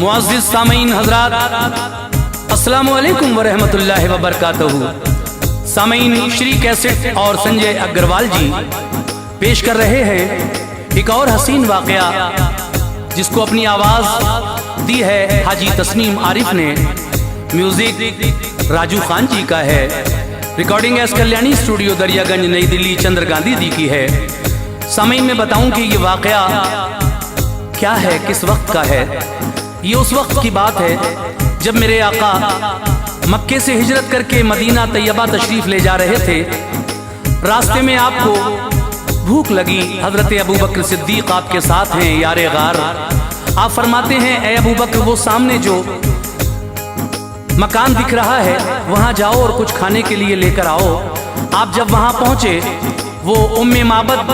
मुअज़्ज़िज़ सामीन हज़रात, अस्सलामु अलैकुम व रहमतुल्लाहि व बरकातहू। सामीन, श्री कैसेट और संजय अग्रवाल जी पेश कर रहे हैं एक और हसीन वाक़या, जिसको अपनी आवाज़ दी है हाजी तस्नीम आरिफ ने। म्यूजिक राजू खान जी का है। Recording S Kalyani studio, Daryaganj, नई दिल्ली, चंद्र गांधी जी की है। सामीन, मैं बताऊं कि ये वाक़या क्या है, किस वक्त का है। ये उस वक्त की बात है जब मेरे आका मक्के से हिजरत करके मदीना तैयबा तशरीफ ले जा रहे थे। रास्ते में आपको भूख लगी। हजरत अबू बकर सिद्दीक आपके साथ हैं, यारे गार। आप फरमाते हैं, ए अबू बकर, वो सामने जो मकान दिख रहा है वहां जाओ और कुछ खाने के लिए लेकर आओ। आप जब वहां पहुंचे, वो उम्मे माबद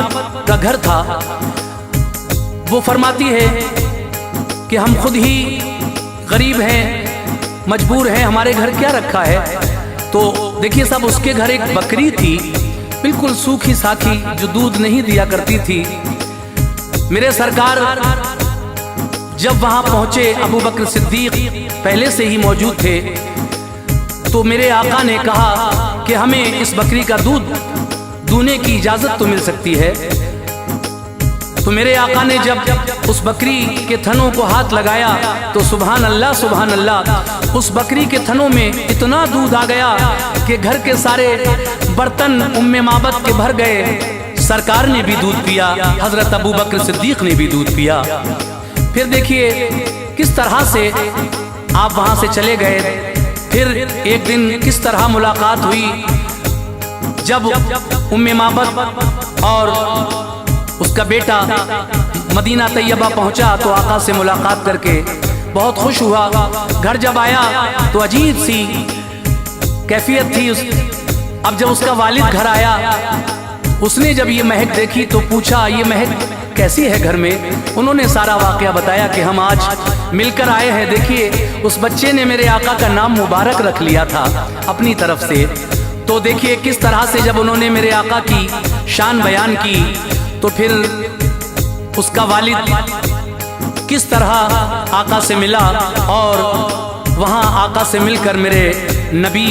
का घर था। वो फरमाती है कि हम खुद ही गरीब हैं, मजबूर हैं, हमारे घर क्या रखा है। तो देखिए साहब, उसके घर एक बकरी थी, बिल्कुल सूखी साखी, जो दूध नहीं दिया करती थी। मेरे सरकार जब वहां पहुंचे, अबू बकर सिद्दीक पहले से ही मौजूद थे। तो मेरे आका ने कहा कि हमें इस बकरी का दूध दूने की इजाजत तो मिल सकती है। तो मेरे आका ने जब उस बकरी के थनों को हाथ लगाया तो सुभान अल्लाह, सुभान अल्लाह, उस बकरी के थनों में इतना दूध आ गया कि घर के सारे बर्तन उम्मे माबद के भर गए। सरकार ने भी दूध पिया, हजरत अबू बकर सिद्दीक ने भी दूध पिया। फिर देखिए किस तरह से आप वहां से चले गए। फिर एक दिन किस तरह मुलाकात हुई, जब उम्मे माबद और उसका बेटा मदीना तैयबा पहुंचा तो आका से मुलाकात करके बहुत खुश हुआ। घर जब आया तो अजीब सी कैफियत थी अब जब उसका वालिद घर आया, उसने जब ये महक देखी तो पूछा, ये महक कैसी है घर में। उन्होंने सारा वाकया बताया कि हम आज मिलकर आए हैं। देखिए, उस बच्चे ने मेरे आका का नाम मुबारक रख लिया था अपनी तरफ से। तो देखिए किस तरह से जब उन्होंने मेरे आका की शान बयान की, तो फिर उसका वालिद किस तरह आका से मिला और वहाँ आका से मिलकर मेरे नबी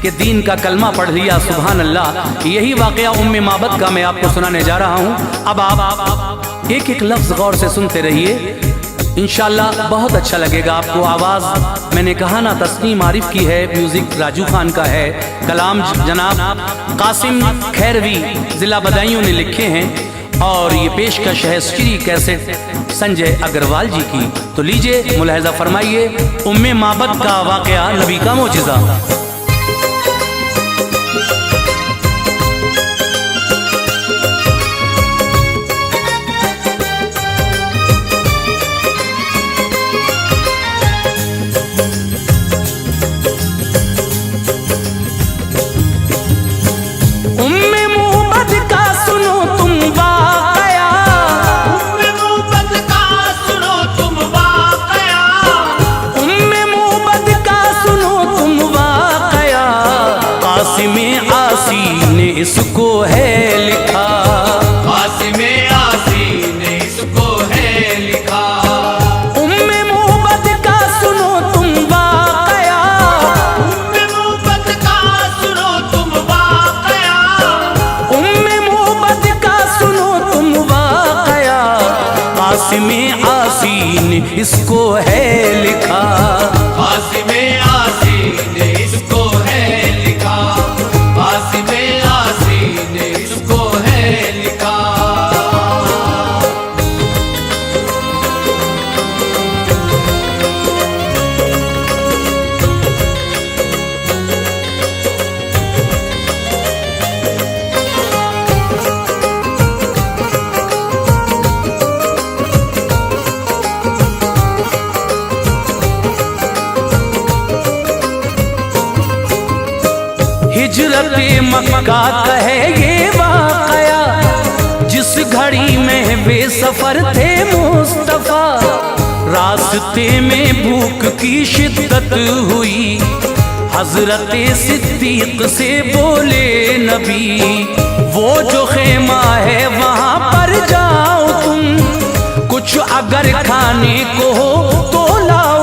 के दीन का कलमा पढ़ लिया। सुभान अल्लाह। यही वाकया उम्मे माबद का मैं आपको सुनाने जा रहा हूँ। अब आप एक एक लफ्ज़ गौर से सुनते रहिए, इंशाअल्लाह बहुत अच्छा लगेगा आपको। आवाज़ मैंने कहा ना तस्नीम आरिफ की है, म्यूज़िक राजू खान का है, कलाम जनाब कासिम खैरवी ज़िला बदायूं ने लिखे हैं और ये पेशकश है श्री कैसेट संजय अग्रवाल जी की। तो लीजिए मुलाहिज़ा फरमाइए, उम्मे माबद का वाक़या, नबी का मोजिज़ा। इसको है लिखा, कासिमे आसी ने इसको है लिखा। उम्मे मोहब्बत का सुनो तुम वाक़या, उम्मे मोहब्बत का सुनो तुम वाक़या, उम्मे मोहब्बत का सुनो तुम वाक़या। कासिमे आसी ने इसको है लिखा, कासिमे आसी ने इसको है लिखा, कासिमे ने इसको है लिखा। हिजरते मक्का का है ये वाक़या, जिस घड़ी में बेसफर थे मुस्तफ़ा। रास्ते में भूख की शिद्दत हुई, हजरत सिद्दीक से बोले नबी, वो जो खेमा है वहाँ पर जाओ तुम, कुछ अगर खाने को हो तो लाओ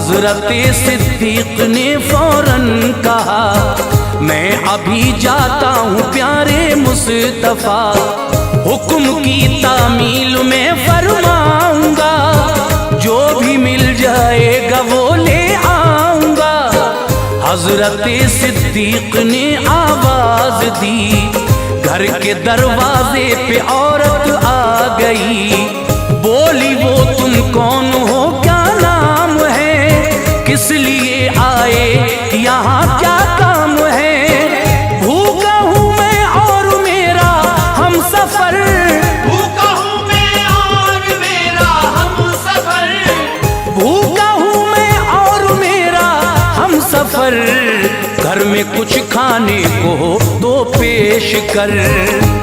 हजरत सिद्दीक ने फौरन कहा, मैं अभी जाता हूँ प्यारे मुस्तफा, हुक्म की तामील में फरमाऊंगा, जो भी मिल जाएगा वो ले आऊंगा। हजरत सिद्दीक ने आवाज दी, घर के दरवाजे पे औरत आ गई, बोली वो तुम कौन हो, क्या नाम है, किस लिए आए, यहाँ क्या काम है। भूखा हूँ मैं और मेरा हम सफर, भूखा हूँ मैं और मेरा हम सफर, भूखा हूँ मैं और मेरा हम सफर, घर में कुछ खाने को हो तो पेश कर,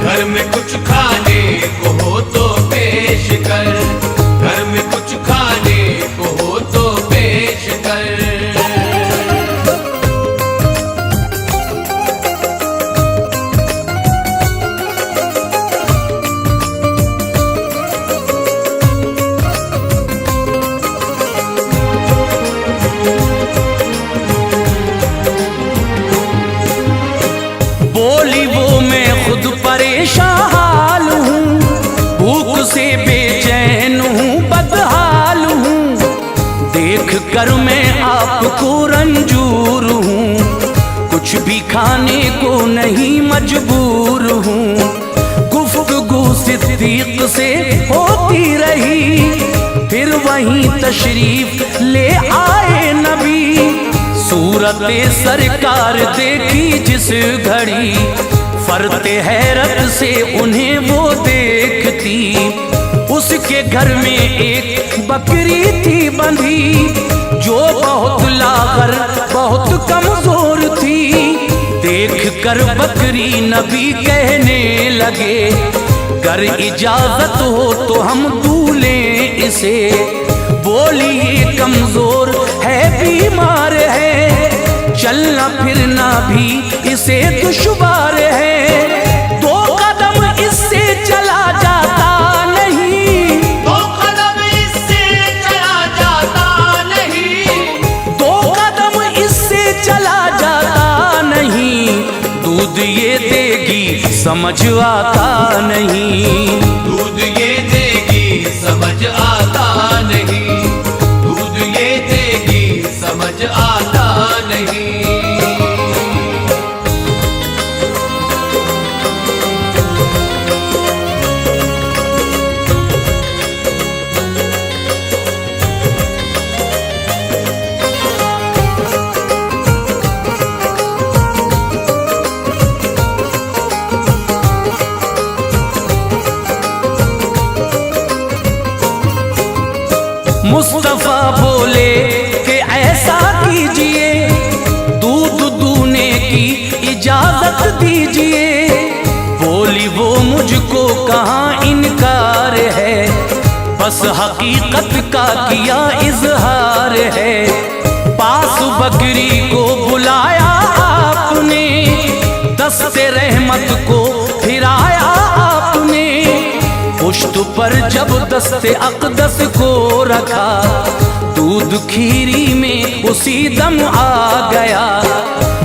घर में कुछ खाने को हो तो पेश कर, घर में कुछ खाने को हो तो पेश कर। बोली वो मैं खुद परेशान हूँ, भूख से बेचैन हूँ, बदहाल हूँ, देख कर मैं आपको रंजूर हूँ, कुछ भी खाने को नहीं मजबूर हूँ। गुफ्तगू सिद्दीक से होती रही, फिर वहीं तशरीफ ले आए नबी, सूरत सरकार देखी जिस घड़ी, फरते हैरत से उन्हें वो देखती, उसके घर में एक बकरी थी बंधी, जो बहुत लागर बहुत कमजोर थी। देख कर बकरी नबी कहने लगे, अगर इजाजत हो तो हम दूलें इसे, बोली ये कमजोर है, बीमार है, चलना फिरना भी इसे दुश्वार है, दो कदम इससे चला जाता नहीं, दो कदम इससे चला जाता नहीं, दो कदम इससे चला जाता नहीं, दूध ये देगी समझ आता नहीं, दूध ये देगी समझ आता नहीं, दूध ये देगी समझ आता नहीं। मुस्तफा बोले कि ऐसा कीजिए, दूध दूने की इजाजत दीजिए, बोली वो मुझको कहाँ इनकार है, बस हकीकत का किया इजहार है। पास बकरी को बुलाया आपने, दस्ते रहमत को फिराया आपने, पुश्त पर जब दस्ते अक़दस को रखा, दूध खीरी में उसी दम आ गया,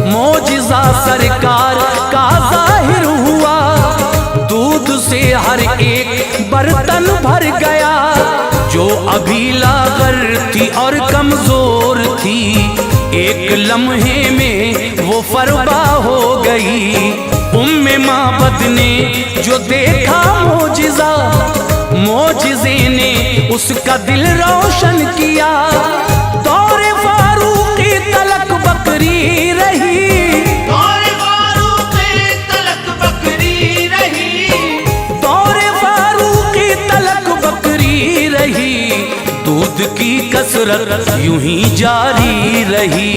मोजिज़ा सरकार का जाहिर हुआ, दूध से हर एक बर्तन भर गया, जो अभी लागर थी और कमजोर थी, एक लम्हे में वो फरबा हो गई। उम्मे माबद ने जो देखा मोजिज़ा, मोजिज़े ने उसका दिल रोशन किया, दौरे फारूक़ी तलक बकरी रही, दौरे फारूक़ी तलक बकरी रही, दौरे फारूक़ी तलक बकरी रही, दूध की कसरत यूं ही जारी रही,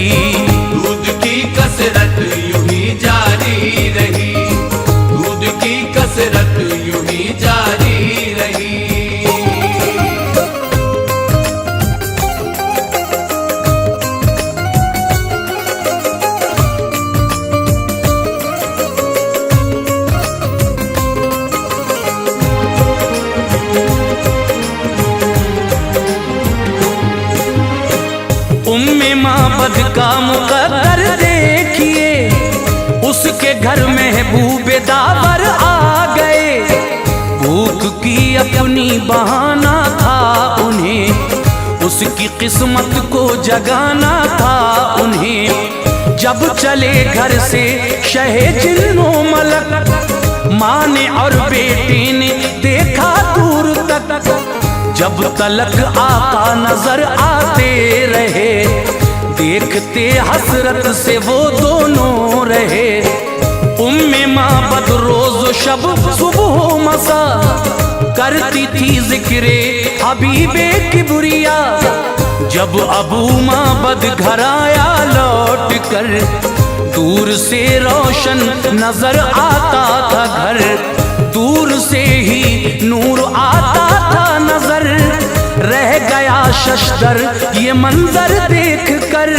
दूध की कसरत यूं ही जारी रही, दूध की कसरत यूं ही जारी रही। माबद का मुकद्दर देखिए, उसके घर महबूबे दावर आ गए। भूख की अपनी बहाना था उन्हें, उसकी किस्मत को जगाना था उन्हें। जब चले घर से शहे जिन्नो मलक, माँ ने और बेटे ने देखा दूर तक। जब तलक आका नजर आते रहे, देखते हसरत से वो दोनों रहे। उम्मे माबद रोज शब सुबह मसा करती थी जिक्रे हबीबे किबरिया। जब अबू माबद घर आया लौट कर, दूर से रोशन नजर आता था घर। दूर से ही नूर आता था नजर, रह गया शशदर ये मंजर देख कर।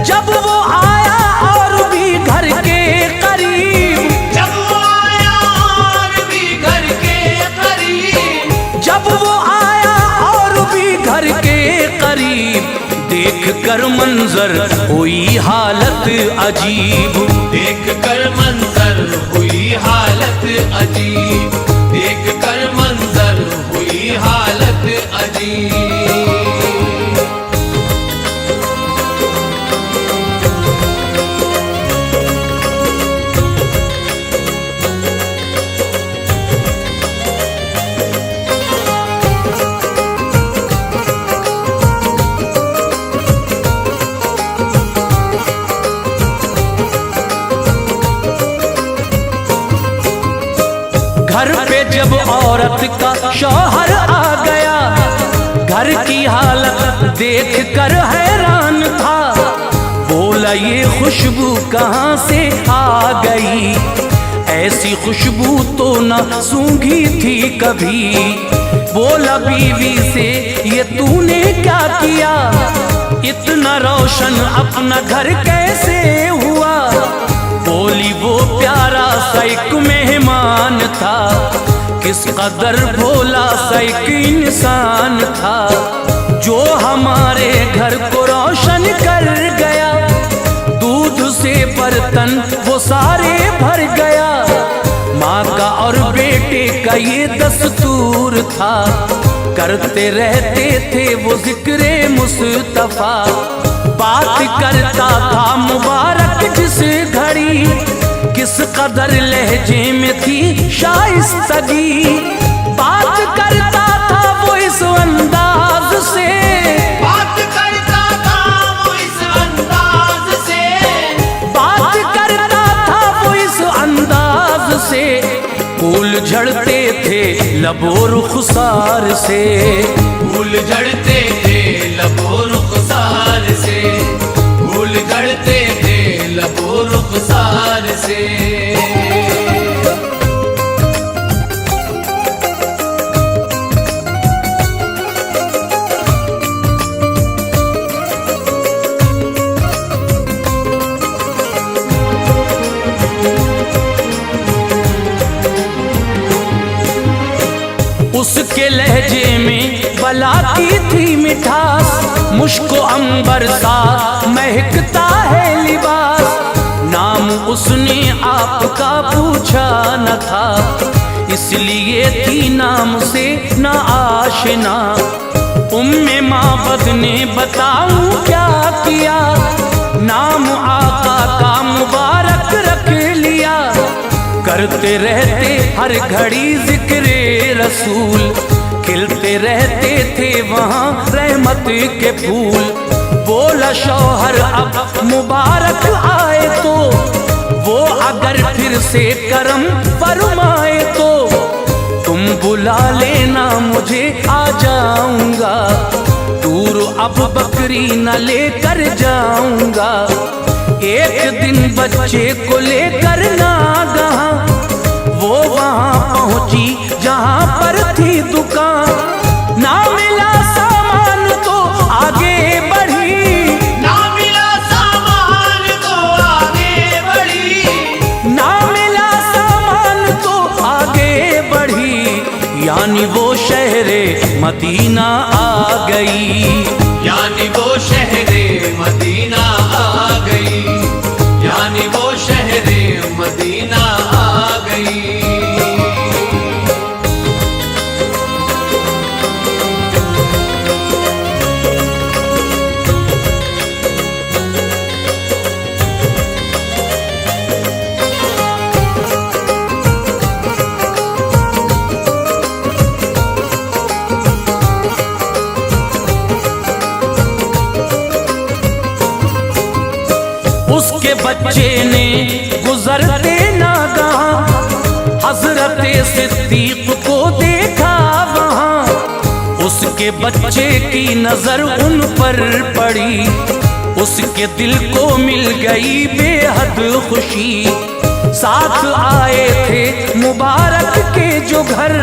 जब वो आया और भी घर के करीब, जब वो आया और भी घर के करीब, जब वो आया और भी घर के करीब, देख कर मंजर हुई हालत अजीब। देख कर मंजर हुई हालत अजीब, देख कर मंजर हुई हालत अजीब। घर पे जब औरत का शौहर आ गया, घर की हालत देख कर हैरान था। बोला ये खुशबू कहाँ से आ गई, ऐसी खुशबू तो न सूंघी थी कभी। बोला बीवी से ये तूने क्या किया, इतना रोशन अपना घर कैसे हुआ। बोली वो प्यारा सा एक मेहमान था, किस कदर भोला सा एक इंसान था, जो हमारे घर को रोशन कर गया। दूध से बर्तन वो सारे भर गया, माँ का और बेटे का ये दस्तूर था। करते रहते थे वो जिक्रे मुस्तफा, बात करता था मुबारक जिस घड़ी, किस कदर लहजे में थी शाइस्तगी। बात करता था वो इस अंदाज से, बात करता था वो इस अंदाज से, बात करता था वो इस अंदाज से। फूल झड़ते थे लबो रुखसार से, फूल झड़ते थे लबो रुखसार से, फूल झड़ते थे लबो रुखसार से। उसके लहजे में बला की थी मिठास, मुश्को अंबर सा महकता है लिबास। नाम उसने आपका पूछा न था, इसलिए थी नाम से ना आशना। उम्मे माबद ने बताऊं क्या किया, नाम आका का मुबारक रख लिया। करते रहते हर घड़ी जिक्रे रसूल, खिलते रहते थे वहाँ रहमत के फूल। बोला शौहर अब मुबारक आए तो, वो अगर फिर से करम फरमाए तो, तुम बुला लेना मुझे आ जाऊंगा। दूर अब बकरी न लेकर जाऊंगा। एक दिन बच्चे को लेकर नागहां वो वहां पहुंची जहां पर थी दुकान। ना मिला सामान तो आगे बढ़ी, ना मिला सामान तो आगे बढ़ी, ना मिला सामान तो आगे बढ़ी। यानी वो शहरे मदीना आ गई, यानी वो शहरे मदीना उसके बच्चे ने गुजरते नागाह हजरत सिद्दीक को देखा वहाँ। उसके बच्चे की नजर उन पर पड़ी, उसके दिल को मिल गई बेहद खुशी। साथ आए थे मुबारक के जो घर,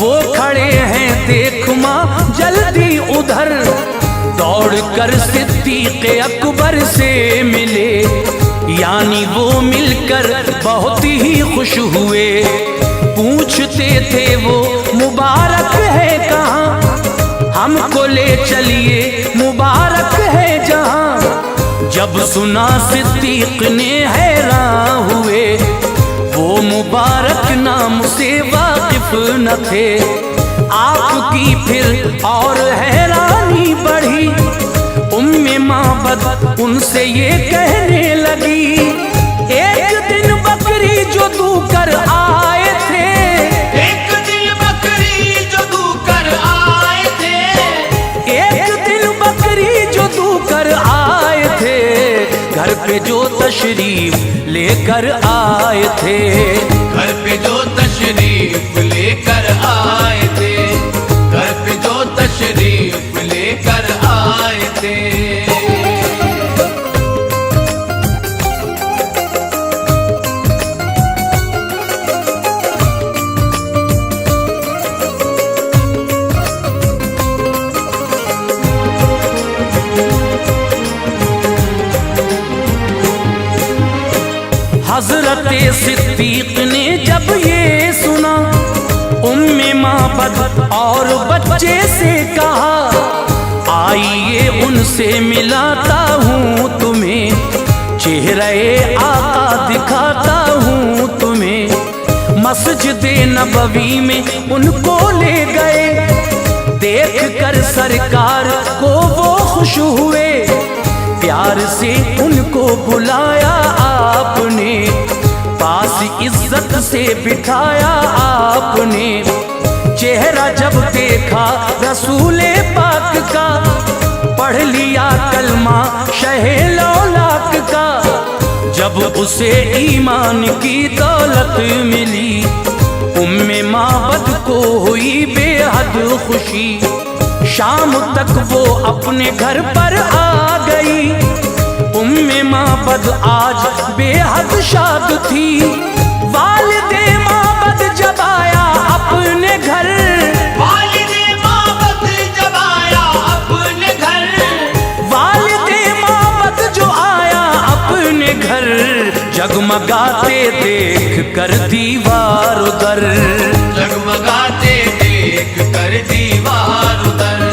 वो खड़े हैं देख माँ जल्दी उधर। दौड़ कर सिद्दीक अकबर से मिले, यानी वो मिलकर बहुत ही खुश हुए। पूछते थे वो मुबारक है कहाँ, हमको ले चलिए मुबारक है जहाँ। जब सुना सिद्दीक ने हैरान हुए, वो मुबारक नाम से वाकिफ न थे। आपकी फिर और हैरानी बढ़ी, उम्मे माबद उनसे ये कहने लगी, एक दिन बकरी जो दूकर आए थे, एक दिन बकरी जो दूकर आए थे, एक दिन बकरी जो दूकर आए थे, घर पे जो तशरीफ लेकर आए थे, घर पे जो तशरीफ लेकर आए थे, घर पे जो तशरीफ लेकर आए थे। हजरत सिद्दीक ने जब ये सुना, उम्मे माबद और बच्चे से कहा, आइए उनसे मिलाता हूँ तुम्हें, चेहरे आका दिखाता हूँ तुम्हें। मस्जिद नबवी में उनको ले गए, देख कर सरकार को वो खुश हुए। प्यार से उनको बुलाया आपने, पास इज्जत से बिठाया आपने। चेहरा जब देखा रसूले पाक का, पढ़ लिया कलमा शहे लौलाक का। जब उसे ईमान की दौलत मिली, उम्मे माबद को हुई बेहद खुशी। शाम तक वो अपने घर पर आ गई, उम्मे माबद आज बेहद शाद थी। वालिदे माबद जब आया अपने घर, वालिदे माबद जब आया अपने घर, वालिदे माबद जो आया अपने घर, जगमगाते देख कर दीवार उधर, जगमगाते देख कर दीवार उधर,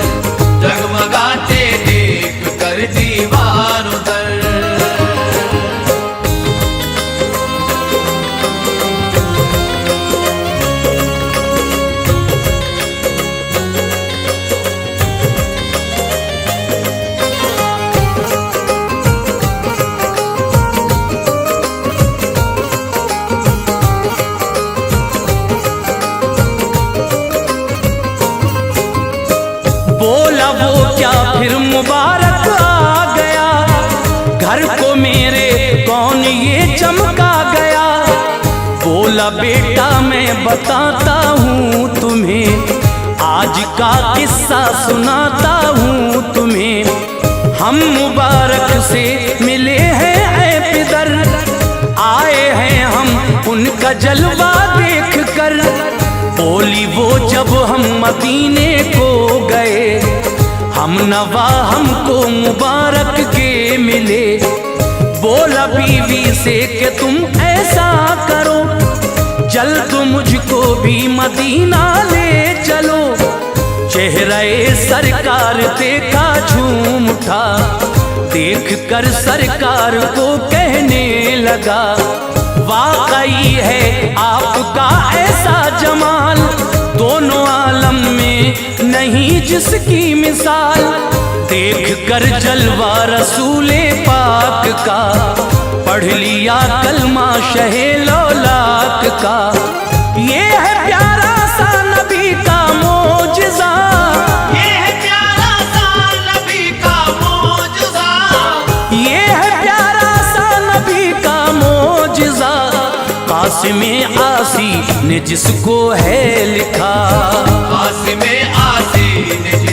जगमगाते देख कर दीवार उधर। बोला वो क्या फिर मुबारक आ गया, घर को मेरे कौन ये चमका गया। बोला बेटा मैं बताता हूँ तुम्हें, आज का किस्सा सुनाता हूँ तुम्हें। हम मुबारक से मिले हैं ऐ पिदर, आए हैं हम उनका जलवा देख कर। बोली वो जब हम मदीने को गए, हम नवा हमको मुबारक के मिले। बोला बीवी से कि तुम ऐसा करो, जल्द मुझको भी मदीना ले चलो। चेहरे सरकार देखा झूम उठा, देख कर सरकार को कहने लगा, वाकई है आपका ऐसा जमाल, दोनों आलम में नहीं जिसकी मिसाल। देख कर जलवा रसूले पाक का, पढ़ लिया कलमा शहे लौलाक का। ये है प्यारा सा नबी का मोजज़ा, ये है प्यारा सा नबी का मोजज़ा, ये है प्यारा सा आसिम आसी ने जिसको है लिखा, आसिम आसी ने